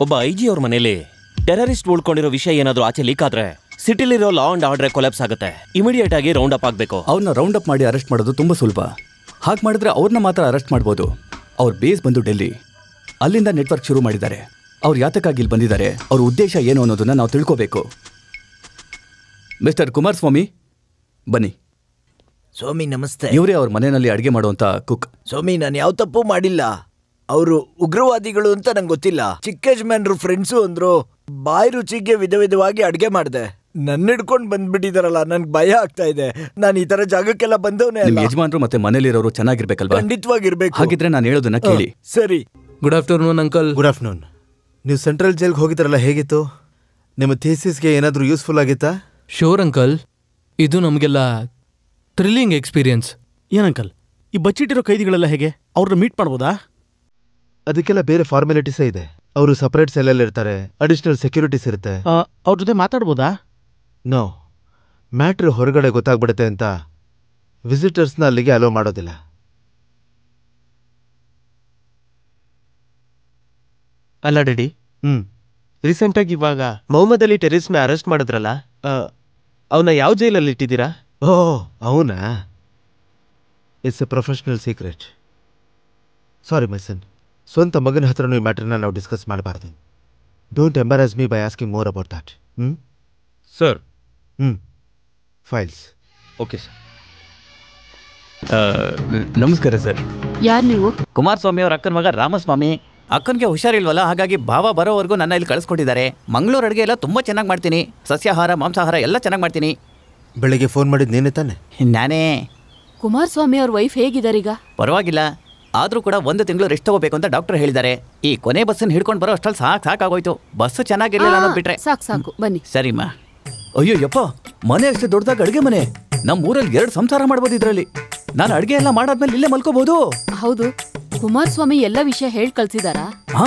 ಒಬ್ಬ IG ಅವ್ರ ಮನೇಲಿ ಟೆರರಿಸ್ಟ್ ಉಳ್ಕೊಂಡಿರೋ ವಿಷಯ ಏನಾದ್ರೂ ಆಚೆ ಲೀಕ್ ಆದ್ರೆ ಸಿಟಿಲಿರೋ ಲಾ ಅಂಡ್ ಆರ್ಡರ್ ಕೊಲಾಪ್ಸ್ ಆಗುತ್ತೆ. ಇಮಿಡಿಯೇಟ್ ಆಗಿ ರೌಂಡ್ ಅಪ್ ಆಗಬೇಕು. ಅವ್ರನ್ನ ರೌಂಡ್ ಅಪ್ ಮಾಡಿ ಅರೆಸ್ಟ್ ಮಾಡೋದು ತುಂಬಾ ಸುಲಭ. ಹಾಗೆ ಮಾಡಿದ್ರೆ ಅವ್ರನ್ನ ಮಾತ್ರ ಅರೆಸ್ಟ್ ಮಾಡ್ಬೋದು. ಅವ್ರ ಬೇಸ್ ಬಂದು ಡೆಲ್ಲಿ, ಅಲ್ಲಿಂದ ನೆಟ್ವರ್ಕ್ ಶುರು ಮಾಡಿದ್ದಾರೆ. ಅವ್ರು ಯಾತಕ್ಕಾಗಿ ಇಲ್ಲಿ ಬಂದಿದ್ದಾರೆ, ಅವ್ರ ಉದ್ದೇಶ ಏನು ಅನ್ನೋದನ್ನ ನಾವು ತಿಳ್ಕೋಬೇಕು. ಮಿಸ್ಟರ್ ಕುಮಾರಸ್ವಾಮಿ ಬನ್ನಿ. ಸ್ವಾಮಿ ನಮಸ್ತೆ. ಇವರೇ ಅವ್ರ ಮನೆಯಲ್ಲಿ ಅಡುಗೆ ಮಾಡುವಂತ ಕುಕ್. ಸ್ವಾಮಿ ನಾನು ಯಾವ ತಪ್ಪು ಮಾಡಿಲ್ಲ. ಅವರು ಉಗ್ರವಾದಿಗಳು ಅಂತ ನಂಗೆ ಗೊತ್ತಿಲ್ಲ. ಚಿಕ್ಕ ಯಜಮಾನ್ರು ಫ್ರೆಂಡ್ಸು ಅಂದ್ರು. ಬಾಯಿ ರುಚಿಗೆ ವಿಧ ವಿಧವಾಗಿ ಅಡ್ಗೆ ಮಾಡಿದೆ. ನನ್ನ ಹಿಡ್ಕೊಂಡು ಬಂದ್ಬಿಟ್ಟಿದಾರಲ್ಲ, ನನ್ಗೆ ಭಯ ಆಗ್ತಾ ಇದೆ. ನಾನು ಈ ತರ ಜಾಗಕ್ಕೆಲ್ಲ ಬಂದವನೇ. ನಿಮ್ಮ ಯಜಮಾನ್ರು ಮತ್ತೆ ಮನೇಲಿರೋರು ಚೆನ್ನಾಗಿರ್ಬೇಕಲ್ವಾ? ಖಂಡಿತವಾಗಿರ್ಬೇಕು. ಹಾಗಿದ್ರೆ ನಾನು ಹೇಳೋದನ್ನ ಕೇಳಿ. ಸರಿ. Good afternoon uncle. Good afternoon. ನೀವು ಸೆಂಟ್ರಲ್ ಜೈಲ್ಗೆ ಹೋಗಿದ್ರಲ್ಲ, ಹೇಗಿತ್ತು? ನಿಮ್ಮ ಥೀಸಿಸ್ಗೆ ಏನಾದರೂ ಯೂಸ್ಫುಲ್ ಆಗಿತ್ತಾ? ಶೋರ್ ಅಂಕಲ್, ಇದು ನಮಗೆಲ್ಲ ಥ್ರಿಲ್ಲಿಂಗ್ ಎಕ್ಸ್ಪೀರಿಯನ್ಸ್. ಏನಂಕಲ್, ಈ ಬಚ್ಚಿಟ್ಟಿರೋ ಕೈದಿಗಳೆಲ್ಲ ಹೇಗೆ? ಅವ್ರನ್ನ ಮೀಟ್ ಮಾಡ್ಬೋದಾ? ಅದಕ್ಕೆಲ್ಲ ಬೇರೆ ಫಾರ್ಮಾಲಿಟೀಸೇ ಇದೆ. ಅವರು ಸಪರೇಟ್ ಸೆಲ್ಲಲ್ಲಿ ಇರ್ತಾರೆ, ಅಡಿಷನಲ್ ಸೆಕ್ಯೂರಿಟೀಸ್ ಇರುತ್ತೆ. ಅವ್ರ ಜೊತೆ ಮಾತಾಡ್ಬೋದಾ? ನೋ, ಮ್ಯಾಟ್ರ್ ಹೊರಗಡೆ ಗೊತ್ತಾಗ್ಬಿಡುತ್ತೆ ಅಂತ ವಿಸಿಟರ್ಸ್ನ ಅಲ್ಲಿಗೆ ಅಲೋ ಮಾಡೋದಿಲ್ಲ. ಅಲ್ಲ ಡ್ಯಾಡಿ, ರೀಸೆಂಟಾಗಿ ಇವಾಗ ಮೊಹಮ್ಮದ್ ಅಲಿ ಟೆರರಿಸ್ಟ್ನ ಅರೆಸ್ಟ್ ಮಾಡಿದ್ರಲ್ಲ, ಅವನ್ನ ಯಾವ ಜೈಲಲ್ಲಿ ಇಟ್ಟಿದ್ದೀರಾ? ಓಹ್ ಅವನಾ? It's a professional secret. Sorry my son, ಸ್ವಂತ ಮಗನ ಹತ್ರನೂ ಈ ಮ್ಯಾಟ್ರನ್ನ ನಾವು ಡಿಸ್ಕಸ್ ಮಾಡಬಾರ್ದು. Don't embarrass me by asking more about that. Sir. Files. Okay sir. ನಮಸ್ಕಾರ ಸರ್. ಯಾರು ನೀವು? ಕುಮಾರಸ್ವಾಮಿ ಅವ್ರ ಅಕ್ಕನ ಮಗ ರಾಮಸ್ವಾಮಿ. ಅಕ್ಕನಿಗೆ ಹುಷಾರಿಲ್ವಲ್ಲ, ಹಾಗಾಗಿ ಭಾವ ಬರೋವರೆಗೂ ನನ್ನ ಇಲ್ಲಿ ಕಳಿಸ್ಕೊಟ್ಟಿದ್ದಾರೆ. ಮಂಗಳೂರು ಅಡುಗೆ ಎಲ್ಲ ತುಂಬ ಚೆನ್ನಾಗಿ ಮಾಡ್ತೀನಿ. ಸಸ್ಯಾಹಾರ ಮಾಂಸಾಹಾರ ಎಲ್ಲ ಚೆನ್ನಾಗಿ ಮಾಡ್ತೀನಿ. ಬೆಳಿಗ್ಗೆ ಫೋನ್ ಮಾಡಿದ್ದು ನೀನೇ ತಾನೆ? ನಾನೇ. ಕುಮಾರಸ್ವಾಮಿ ಅವ್ರ ವೈಫ್ ಹೇಗಿದ್ದಾರೀಗ? ಪರವಾಗಿಲ್ಲ, ಆದರೂ ಕೂಡ 1 ತಿಂಗಳು ರೆಸ್ಟ್ ತಗೋಬೇಕು ಅಂತ ಡಾಕ್ಟರ್ ಹೇಳಿದ್ದಾರೆ. ಈ ಕೊನೆ ಬಸ್ಸನ್ನು ಹಿಡ್ಕೊಂಡು ಬರೋ ಅಷ್ಟಲ್ಲಿ ಸಾಕಾಗೋಯ್ತು. ಬಸ್ಸು ಚೆನ್ನಾಗಿರಲಿಲ್ಲ ಅನ್ನೋದು ಬಿಟ್ರೆ. ಸಾಕು ಬನ್ನಿ. ಸರಿಮ್ಮ. ಅಯ್ಯೋ ಯಪ್ಪ, ಮನೆ ಅಷ್ಟು ದೊಡ್ಡದಾಗ ಅಡುಗೆ ಮನೆ. ನಮ್ಮ ಊರಲ್ಲಿ 2 ಸಂಸಾರ ಮಾಡ್ಬೋದು ಇದ್ರಲ್ಲಿ. ನಾನು ಅಡುಗೆ ಎಲ್ಲ ಮಾಡಾದ್ಮೇಲೆ ಇಲ್ಲೇ ಮಲ್ಕೋಬಹುದು. ಹೌದು, ಕುಮಾರಸ್ವಾಮಿ ಎಲ್ಲ ವಿಷಯ ಹೇಳಿ ಕಳ್ಸಿದಾರಾ? ಹಾ,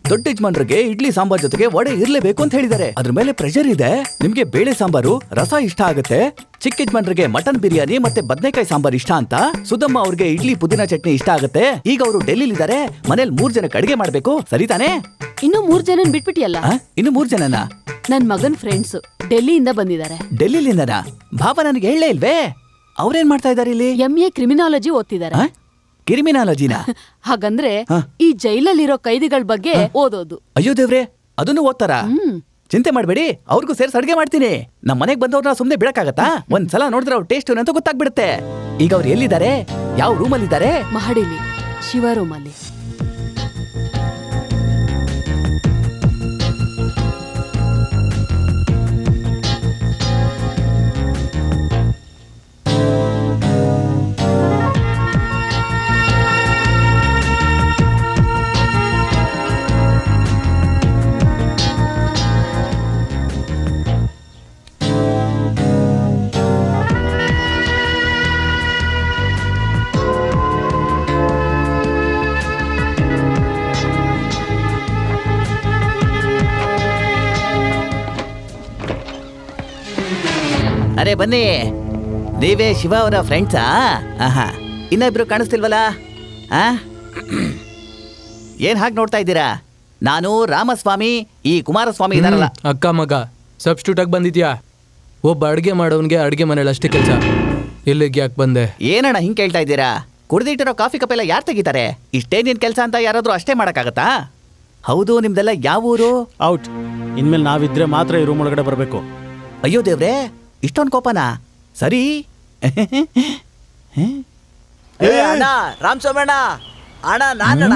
ದೊಡ್ಡ ಯಜಮಾನ್ರಿಗೆ ಇಡ್ಲಿ ಸಾಂಬಾರ್ ಜೊತೆಗೆ ವಡೆ ಇರ್ಲೇಬೇಕು ಅಂತ ಹೇಳಿದ್ದಾರೆ. ಅದ್ರ ಮೇಲೆ ಪ್ರೆಷರ್ ಇದೆ. ನಿಮ್ಗೆ ಬೇಳೆ ಸಾಂಬಾರು ರಸ ಇಷ್ಟ ಆಗುತ್ತೆ. ಚಿಕ್ಕ ಯಜಮಾನ್ರಿಗೆ ಮಟನ್ ಬಿರಿಯಾನಿ ಮತ್ತೆ ಬದನೆಕಾಯಿ ಸಾಂಬಾರ್ ಇಷ್ಟ ಅಂತ. ಸುಧಮ್ಮ ಅವ್ರಿಗೆ ಇಡ್ಲಿ ಪುದೀನ ಚಟ್ನಿ ಇಷ್ಟ ಆಗುತ್ತೆ. ಈಗ ಅವರು ಡೆಲ್ಲಿಲಿದ್ದಾರೆ, ಮನೇಲಿ 3 ಜನಕ್ಕೆ ಅಡುಗೆ ಮಾಡ್ಬೇಕು. ಸರಿ ತಾನೆ? ಇನ್ನು 3 ಜನನ್ ಬಿಟ್ಬಿಟ್ಟಿಯಲ್ಲ? ಇನ್ನು 3 ಜನನ? ನನ್ ಮಗನ್ ಫ್ರೆಂಡ್ಸ್ ಡೆಲ್ಲಿಯಿಂದ ಬಂದಿದ್ದಾರೆ. ಡೆಲ್ಲಿಲಿಂದನಾ? ಭಾವ ನನಗೆ ಹೇಳಲೇ ಇಲ್ವೇ? ಅವ್ರೇನ್ ಮಾಡ್ತಾ ಇದಾರೆ ಇಲ್ಲಿ? MA ಕ್ರಿಮಿನಾಲಜಿ ಓದ್ತಿದ್ದಾರೆ. ಕ್ರಿಮಿನಾಲಜಿನ? ಹಾಗಂದ್ರೆ ಈ ಜೈಲಲ್ಲಿರೋ ಕೈದಿಗಳ ಬಗ್ಗೆ ಓದೋದು. ಅಯ್ಯೋ ದೇವ್ರೆ, ಅದನ್ನು ಓದ್ತಾರ? ಚಿಂತೆ ಮಾಡ್ಬೇಡಿ, ಅವ್ರಿಗೂ ಸೇರ್ಸ್ ಅಡ್ಗೆ ಮಾಡ್ತೀನಿ. ನಮ್ಮ ಮನೆಗೆ ಬಂದವ್ರನ್ನ ಸುಮ್ನೆ ಬಿಡಕ್ಕಾಗತ್ತಾ? ಒಂದ್ಸಲ ನೋಡಿದ್ರೆ ಅವ್ರ ಟೇಸ್ಟ್ ಅಂತ ಗೊತ್ತಾಗ್ಬಿಡುತ್ತೆ. ಈಗ ಅವ್ರು ಎಲ್ಲಿದ್ದಾರೆ, ಯಾವ ರೂಮಲ್ಲಿದ್ದಾರೆ? ಮಹಡಿಲಿ, ಶಿವ ರೂಮಲ್ಲಿ. ಅರೆ ಬನ್ನಿ, ನೀವೇ ಶಿವ ಅವರ ಫ್ರೆಂಡ್ಸಾ? ಇನ್ನೊಬ್ರು ಕಾಣಿಸ್ತಿಲ್ವಲ್ಲ? ಏನ್ ಹಾಗೆ ನೋಡ್ತಾ ಇದ್ದೀರಾ? ನಾನು ರಾಮಸ್ವಾಮಿ, ಈ ಕುಮಾರಸ್ವಾಮಿ ಇದಾರಲ್ಲ. ಅಕ್ಕ ಮಗ ಸಬ್ಸ್ಟಿಟ್ಯೂಟ್ ಆಗಿ ಬಂದಿದ್ಯಾ? ಒಬ್ಬ ಅಡುಗೆ ಮಾಡೋನ್ಗೆ ಅಡುಗೆ ಮನೇಲಿ ಅಷ್ಟೇ ಕೆಲಸ. ಇಲ್ಲಿಗೆ ಯಾಕೆ ಬಂದೆ? ಏನಣ್ಣ ಹಿಂಗೆ ಕೇಳ್ತಾ ಇದ್ದೀರಾ? ಕುಡ್ದಿಟ್ಟಿರೋ ಕಾಫಿ ಕಪ್ ಎಲ್ಲ ಯಾರು ತೆಗಿತಾರೆ? ಇಷ್ಟೇ ನಿನ್ ಕೆಲಸ ಅಂತ ಯಾರಾದ್ರೂ ಅಷ್ಟೇ ಮಾಡಕ್ಕಾಗತ್ತಾ? ಹೌದು, ನಿಮ್ದೆಲ್ಲ ಯಾವ ಊರು? ಔಟ್. ಇನ್ಮೇಲೆ ನಾವಿದ್ರೆ ಮಾತ್ರ ಈ ರೂಮ್ ಒಳಗಡೆ ಬರಬೇಕು. ಅಯ್ಯೋ ದೇವ್ರೆ, ಇಷ್ಟೊಂದು ಕೋಪನಾ? ಸರಿ. ಅಣ್ಣ, ರಾಮಸ್ವಾಮಣ್ಣ ಅಣ್ಣ, ನಾನಣ್ಣ.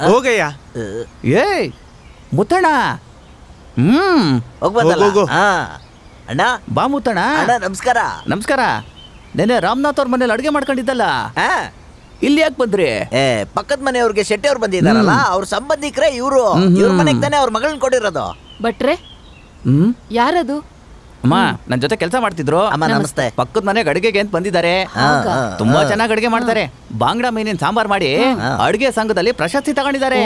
ಹೋಗಯ್ಯ. ಏ ಮುತ್ತಣ್ಣ. ಹೋಗ್ಬಂದಲ್ಲ ಅಣ್ಣ. ಬಾ ಮುತ್ತಣ್ಣ. ಅಣ್ಣ ನಮಸ್ಕಾರ. ನಮಸ್ಕಾರ. ನೆನ್ನೆ ರಾಮನಾಥ್ ಅವ್ರ ಮನೇಲಿ ಅಡುಗೆ ಮಾಡ್ಕೊಂಡಿದ್ದಲ್ಲ, ಇಲ್ಲಿ ಯಾಕೆ ಬಂದ್ರಿ? ಪಕ್ಕದ ಮನೆಯವ್ರಿಗೆ ಶೆಟ್ಟಿ ಅವ್ರು ಬಂದಿದ್ದಾರಲ್ಲ, ಅವ್ರ ಸಂಬಂಧಿಕರೇ ಇವ್ರು. ಇವ್ರ ಮನೆಗೆ ತಾನೇ ಅವ್ರ ಮಗಳನ್ನ ಕೊಟ್ಟಿರೋದು. ಬಟ್ರೆ ಯಾರದು? ಅಮ್ಮ ನನ್ನ ಜೊತೆ ಕೆಲಸ ಮಾಡ್ತಿದ್ರು. ಅಮ್ಮ ನಮಸ್ತೆ. ಪಕ್ಕದ ಮನೆಗೆ ಅಡುಗೆಗೆ ಅಂತ ಬಂದಿದ್ದಾರೆ. ತುಂಬಾ ಚೆನ್ನಾಗಿ ಅಡುಗೆ ಮಾಡ್ತಾರೆ. ಬಾಂಗ್ಡಾ ಮೀನಿನ ಸಾಂಬಾರ್ ಮಾಡಿ ಅಡುಗೆ ಸಂಘದಲ್ಲಿ ಪ್ರಶಸ್ತಿ ತಗೊಂಡಿದ್ದಾರೆ.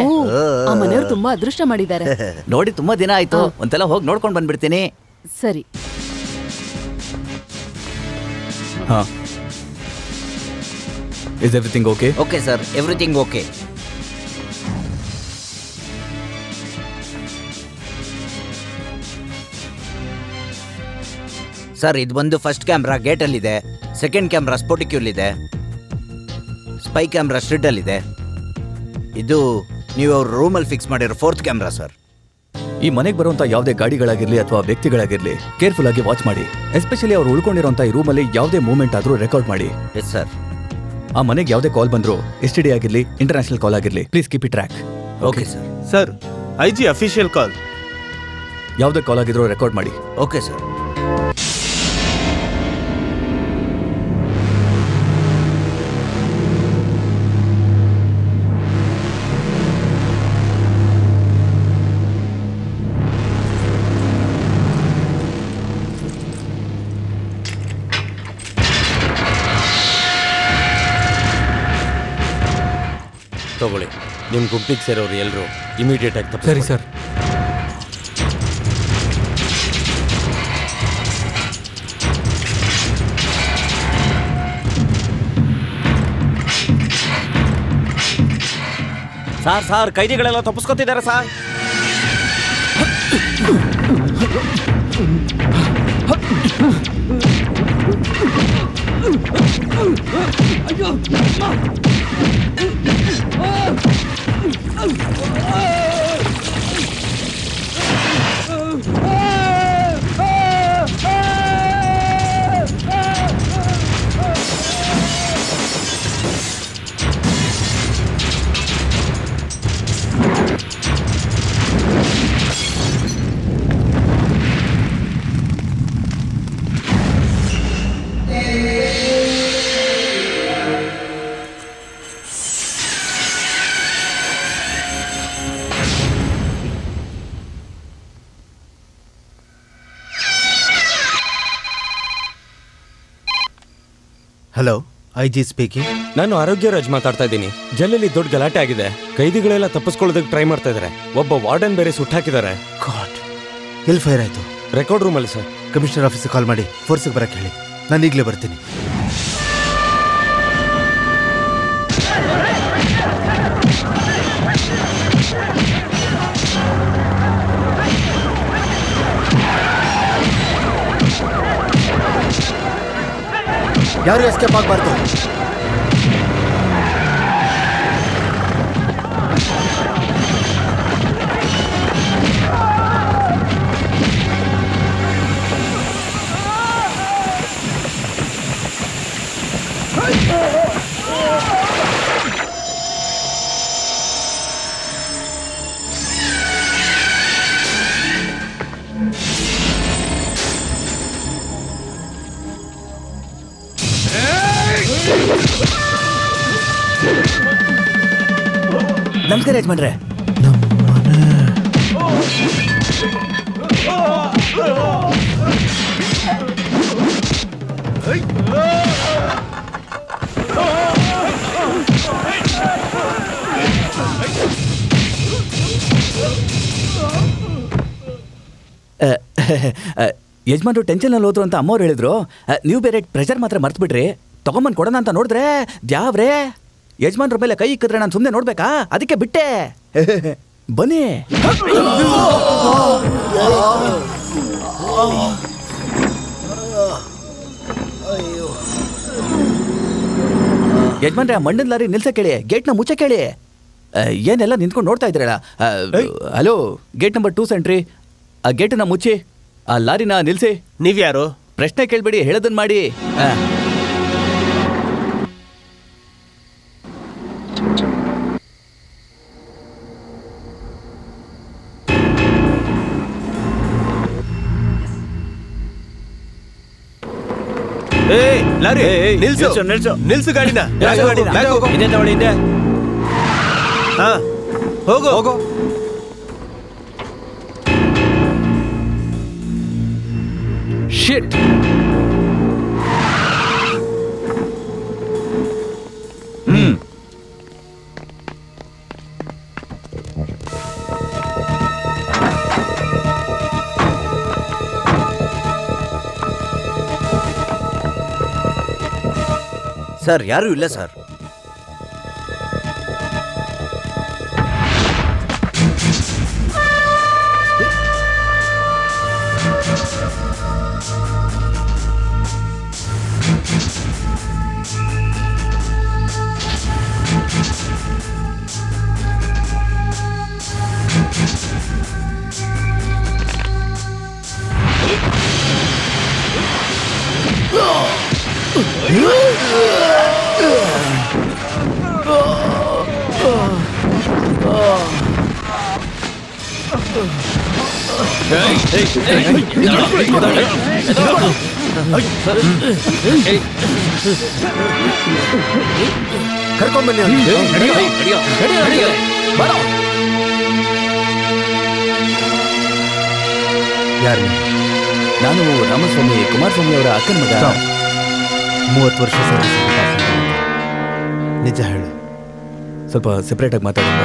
ಆ ಮನೆಯವ್ರು ತುಂಬಾ ಅದೃಷ್ಟ ಮಾಡಿದ್ದಾರೆ. ನೋಡಿ, ತುಂಬಾ ದಿನ ಆಯ್ತು. ಒಂದ್ಸಲ ಹೋಗಿ ನೋಡ್ಕೊಂಡು ಬಂದ್ಬಿಡ್ತೀನಿ. ಸರಿ. Is everything okay? Okay sir, everything okay. Sir ಇದು ಬಂದು ಫಸ್ಟ್ ಕ್ಯಾಮ್ರಾ ಗೇಟಲ್ಲಿದೆ, ಸೆಕೆಂಡ್ ಕ್ಯಾಮ್ರಾ ಸ್ಪೋಟಿಕ್ಯೂಲಿದೆ, ಸ್ಪೈ ಕ್ಯಾಮ್ರಾ ಸ್ಟ್ರೀಟಲ್ಲಿದೆ. ಇದು ನೀವು ಅವ್ರ ರೂಮಲ್ಲಿ ಫಿಕ್ಸ್ ಮಾಡಿರೋ ಫೋರ್ತ್ ಕ್ಯಾಮ್ರಾ ಸರ್. ಈ ಮನೆಗೆ ಬರುವಂತ ಯಾವುದೇ ಗಾಡಿಗಳಾಗಿರ್ಲಿ ಅಥವಾ ವ್ಯಕ್ತಿಗಳಾಗಿರ್ಲಿ ಕೇರ್ಫುಲ್ ಆಗಿ ವಾಚ್ ಮಾಡಿ. ಎಸ್ಪೆಷಲಿ ಅವ್ರು ಉಳ್ಕೊಂಡಿರುವಂತ ಈ ರೂಮಲ್ಲಿ ಯಾವುದೇ ಮೂವ್ಮೆಂಟ್ ಆದ್ರೂ ರೆಕಾರ್ಡ್ ಮಾಡಿ. Yes sir. ಆ ಮನೆಗೆ ಯಾವುದೇ ಕಾಲ್ ಬಂದ್ರು, STD ಆಗಿರ್ಲಿ ಇಂಟರ್ನ್ಯಾಷನಲ್ ಕಾಲ್ ಆಗಿರ್ಲಿ, please keep it track. Okay sir. Sir IG official call. ಯಾವುದೇ ಕಾಲ್ ಆಗಿದ್ರು ರೆಕಾರ್ಡ್ ಮಾಡಿ. Okay sir. ತಗೊಳ್ಳಿ, ನಿಮ್ಮ ಗುಂಪಿಗೆ ಸೇರೋರು ಎಲ್ಲರೂ ಇಮಿಡಿಯೇಟ್ ಆಗಿ ತಪ್ಪು. ಸರಿ ಸರ್. ಸಾರ್ ಕೈದಿಗಳೆಲ್ಲ ತಪ್ಪಿಸ್ಕೊತಿದ್ದಾರೆ ಸಾರ್. Hello, IG speaking. ನಾನು ಆರೋಗ್ಯ ರಾಜ್ ಮಾತಾಡ್ತಾ ಇದ್ದೀನಿ. ಜೈಲಲ್ಲಿ ದೊಡ್ಡ ಗಲಾಟೆ ಆಗಿದೆ. ಕೈದಿಗಳೆಲ್ಲ ತಪ್ಪಿಸ್ಕೊಳ್ಳೋದಕ್ಕೆ ಟ್ರೈ ಮಾಡ್ತಾ ಇದ್ದಾರೆ. ಒಬ್ಬ ವಾರ್ಡನ್ ಬೇರೆ ಸುಟ್ಟಾಕಿದ್ದಾರೆ. ಗಾಡ್, ಎಲ್ಲಿ ಫೈರ್ ಆಯಿತು? ರೆಕಾರ್ಡ್ ರೂಮಲ್ಲಿ ಸರ್. ಕಮಿಷನರ್ ಆಫೀಸಿಗೆ ಕಾಲ್ ಮಾಡಿ ಫೋರ್ಸಿಗೆ ಬರಕ್ಕೆ ಹೇಳಿ. ನಾನು ಈಗಲೇ ಬರ್ತೀನಿ. ಯಾರು ಎಸ್ಕೇಪ್ ಆಗಬಾರ್ದು. ನಮಸ್ಕಾರ ಯಜಮಾನ್ರೆ. ಯಜಮಾನ್ರು ಟೆನ್ಷನಲ್ಲಿ ಹೋದ್ರು ಅಂತ ಅಮ್ಮವ್ರು ಹೇಳಿದ್ರು. ನೀವು ಬೇರೆ ಪ್ರೆಷರ್ ಮಾತ್ರ ಮರ್ತು ಬಿಡ್ರಿ, ತಗೊಂಬಂದು ಕೊಡೋಣ ಅಂತ ನೋಡಿದ್ರೆ ದ್ಯಾವ್ರೇ ಯಜಮಾನ್ರ ಮೇಲೆ ಕೈ ಇಕ್ಕಿದ್ರೆ ನಾನು ಸುಮ್ಮನೆ ನೋಡ್ಬೇಕಾ? ಅದಕ್ಕೆ ಬಿಟ್ಟೆ. ಬನ್ನಿ. ಯಜಮಾನ್ರೆ, ಆ ಮಣ್ಣಿನ ಲಾರಿ ನಿಲ್ಸ ಕೇಳಿ, ಗೇಟ್ನ ಮುಚ್ಚ ಕೇಳಿ. ಏನೆಲ್ಲ ನಿಂತ್ಕೊಂಡು ನೋಡ್ತಾ ಇದ್ರಲ್ಲ. Hello, gate number 2 sentry. ಆ ಗೇಟನ್ನ ಮುಚ್ಚಿ, ಆ ಲಾರಿನ ನಿಲ್ಸಿ. ನೀವ್ಯಾರು? ಪ್ರಶ್ನೆ ಕೇಳ್ಬೇಡಿ, ಹೇಳೋದನ್ನ ಮಾಡಿ. ನಿಲ್ಸು ಗಾಡಿನ. ಹೋಗು ಹೋಗು. ಶಿಟ್. ಸರ್, ಯಾರೂ ಇಲ್ಲ ಸರ್. ಕರ್ಕೊಂಡ್ಬನ್ನಿ ಯಾರು? ನಾನು ರಾಮಸ್ವಾಮಿ ಕುಮಾರಸ್ವಾಮಿ ಅವರ ಅಕ್ಕನ ಮಗ. 30 ವರ್ಷ ಸರ್ವಿಸ್. ನಿಜ ಹೇಳು. ಸ್ವಲ್ಪ ಸೆಪ್ರೇಟ್ ಆಗಿ ಮಾತಾಡೋಣ.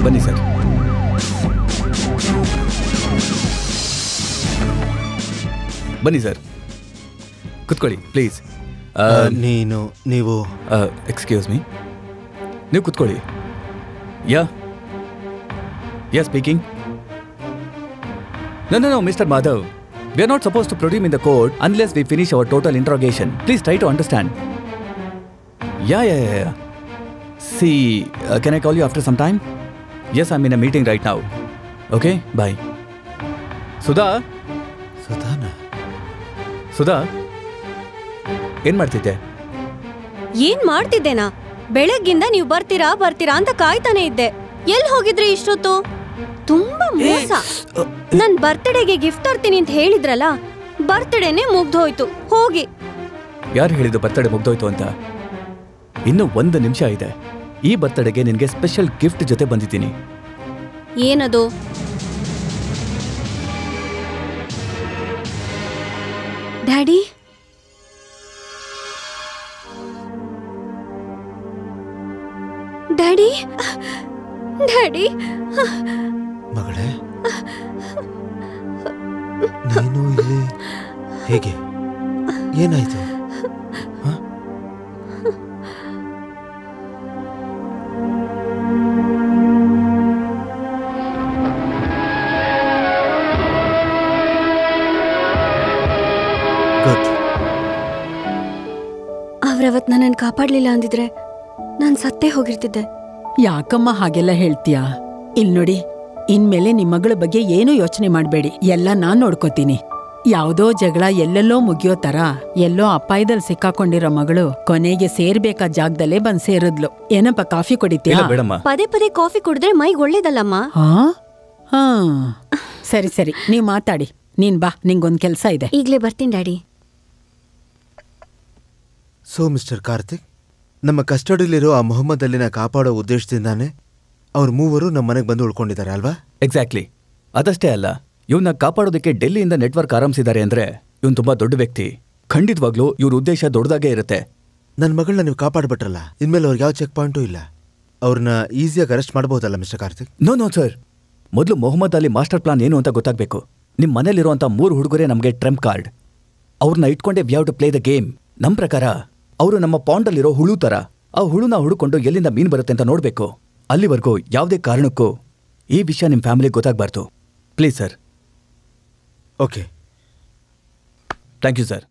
ಬನ್ನಿ ಸರ್. ಬನ್ನಿ ಸರ್, ಕುತ್ಕೊಳ್ಳಿ ಪ್ಲೀಸ್. ನೀವು ಎಕ್ಸ್ಕ್ಯೂಸ್ ಮೀ, ನೀವು ಕುತ್ಕೊಳ್ಳಿ. ಯಾ speaking. No, Mr. Madhav. We are not supposed to proceed in the court unless we finish our total interrogation. Please try to understand. Yeah. See, can I call you after some time? Yes, I'm in a meeting right now. Okay, bye. Sudha? Sudha, ಏನ್ ಮಾಡ್ತಿದ್ದೆ? ಏನ್ ಮಾಡ್ತಿದ್ದೇನಾ? ಬೆಳಗ್ಗಿಂದ ನೀವು ಬರ್ತೀರಾ ಅಂತ ಕಾಯ್ತಾನೆ ಇದ್ದೆ. ಎಲ್ಲಿ ಹೋಗಿದ್ರಿ ಇಷ್ಟೊತ್ತು? ತುಂಬಾ ಮೋಸ. ನನ್ ಬರ್ತ್ಡೇಗೆ ಗಿಫ್ಟ್ ತರ್ತೀನಿ ಅಂತ ಹೇಳಿದ್ರಲ್ಲ, ಬರ್ತ್ಡೇನೆ ಮುಗ್ದೋಯ್ತು. ಹೋಗಿ. ಯಾರು ಹೇಳಿದ್ದು ಬರ್ತ್ಡೇ ಮುಗ್ದೋಯ್ತು ಅಂತ? ಇನ್ನು 1 ನಿಮಿಷ ಇದೆ. ಈ ಬರ್ತ್ಡೇಗೆ ನಿನ್ಗೆ ಸ್ಪೆಷಲ್ ಗಿಫ್ಟ್ ಜೊತೆ ಬಂದಿದ್ದೀನಿ. ಏನದು? Daddy, daddy, daddy. ಮಗಳೇ, ನೀನು ಇಲ್ಲಿ ಹೇಗೆ? ಏನಾಯ್ತು? ಅವ್ರವತ್ ನನ್ನನ್ನು ಕಾಪಾಡ್ಲಿಲ್ಲ ಅಂದಿದ್ರೆ ನಾನ್ ಸತ್ತೇ ಹೋಗಿರ್ತಿದ್ದೆ. ಯಾಕಮ್ಮ ಹಾಗೆಲ್ಲ ಹೇಳ್ತೀಯಾ? ಇಲ್ ನೋಡಿ, ಇನ್ಮೇಲೆ ನಿಮ್ ಮಗಳ ಬಗ್ಗೆ ಏನೂ ಯೋಚನೆ ಮಾಡ್ಬೇಡಿ. ಎಲ್ಲ ನಾನ್ ನೋಡ್ಕೋತೀನಿ. ಯಾವ್ದೋ ಜಗಳ ಎಲ್ಲೆಲ್ಲೋ ಮುಗಿಯೋ ತರ ಎಲ್ಲೋ ಅಪಾಯದಲ್ಲಿ ಸಿಕ್ಕಾಕೊಂಡಿರೋ ಮಗಳು ಕೊನೆಗೆ ಸೇರ್ಬೇಕಾದ ಜಾಗದಲ್ಲೇ ಬಂದ್ ಸೇರಿದ್ಲು. ಏನಪ್ಪ, ಕಾಫಿ ಕುಡಿತೀಯಾ? ಪದೇ ಪದೇ ಕಾಫಿ ಕುಡಿದ್ರೆ ಮೈಗೆ ಒಳ್ಳೇದಲ್ಲಮ್ಮ. ಹಾ ಸರಿ, ನೀವ್ ಮಾತಾಡಿ. ನೀನ್ ಬಾ, ನಿಂಗೊಂದ್ ಕೆಲ್ಸ ಇದೆ. ಈಗ್ಲೇ ಬರ್ತೀನಿ ಡ್ಯಾಡಿ. ಸೊ ಮಿಸ್ಟರ್ ಕಾರ್ತಿಕ್, ನಮ್ಮ ಕಸ್ಟಡಿಲಿರೋ ಆ ಮೊಹಮ್ಮದ್ ಅಲ್ಲಿನ ಕಾಪಾಡೋ ಉದ್ದೇಶದಿಂದಾನೆ ಅವ್ರ ಮೂವರು ನಮ್ಮ ಮನೆಗೆ ಬಂದು ಉಳ್ಕೊಂಡಿದ್ದಾರೆ ಅಲ್ವಾ? ಎಕ್ಸಾಕ್ಟ್ಲಿ. ಅದಷ್ಟೇ ಅಲ್ಲ, ಇವನ್ನ ಕಾಪಾಡೋದಕ್ಕೆ ಡೆಲ್ಲಿಯಿಂದ ನೆಟ್ವರ್ಕ್ ಆರಂಭಿಸಿದ್ದಾರೆ ಅಂದ್ರೆ ಇವನ್ ತುಂಬಾ ದೊಡ್ಡ ವ್ಯಕ್ತಿ. ಖಂಡಿತವಾಗ್ಲೂ ಇವ್ರ ಉದ್ದೇಶ ದೊಡ್ಡದಾಗೇ ಇರುತ್ತೆ. ನನ್ನ ಮಗಳನ್ನ ನೀವು ಕಾಪಾಡ್ಬಿಟ್ರಲ್ಲ, ಇನ್ಮೇಲೆ ಅವ್ರಿಗೆ ಯಾವ ಚೆಕ್ ಪಾಯಿಂಟು ಇಲ್ಲ. ಅವ್ರನ್ನ ಈಸಿಯಾಗಿ ಅರೆಸ್ಟ್ ಮಾಡಬಹುದಲ್ಲ ಮಿಸ್ಟರ್ ಕಾರ್ತಿಕ್? ನೋ ಸರ್, ಮೊದಲು ಮೊಹಮ್ಮದ್ ಅಲಿ ಮಾಸ್ಟರ್ ಪ್ಲಾನ್ ಏನು ಅಂತ ಗೊತ್ತಾಗಬೇಕು. ನಿಮ್ಮ ಮನೇಲಿರುವಂಥ 3 ಹುಡುಗರೇ ನಮಗೆ ಟ್ರಂಪ್ ಕಾರ್ಡ್. ಅವ್ರನ್ನ ಇಟ್ಕೊಂಡೆ we have to play the game. ನಮ್ಮ ಪ್ರಕಾರ ಅವರು ನಮ್ಮ ಪಾಂಡಲ್ಲಿರೋ ಹುಳು ತರ. ಆ ಹುಳುನ ಹುಡುಕೊಂಡು ಎಲ್ಲಿಂದ ಮೀನು ಬರುತ್ತೆ ಅಂತ ನೋಡಬೇಕು. ಅಲ್ಲಿವರೆಗೂ ಯಾವುದೇ ಕಾರಣಕ್ಕೂ ಈ ವಿಷಯ ನಿಮ್ಮ ಫ್ಯಾಮಿಲಿಗೆ ಗೊತ್ತಾಗಬಾರ್ದು. Please sir. Okay, thank you sir.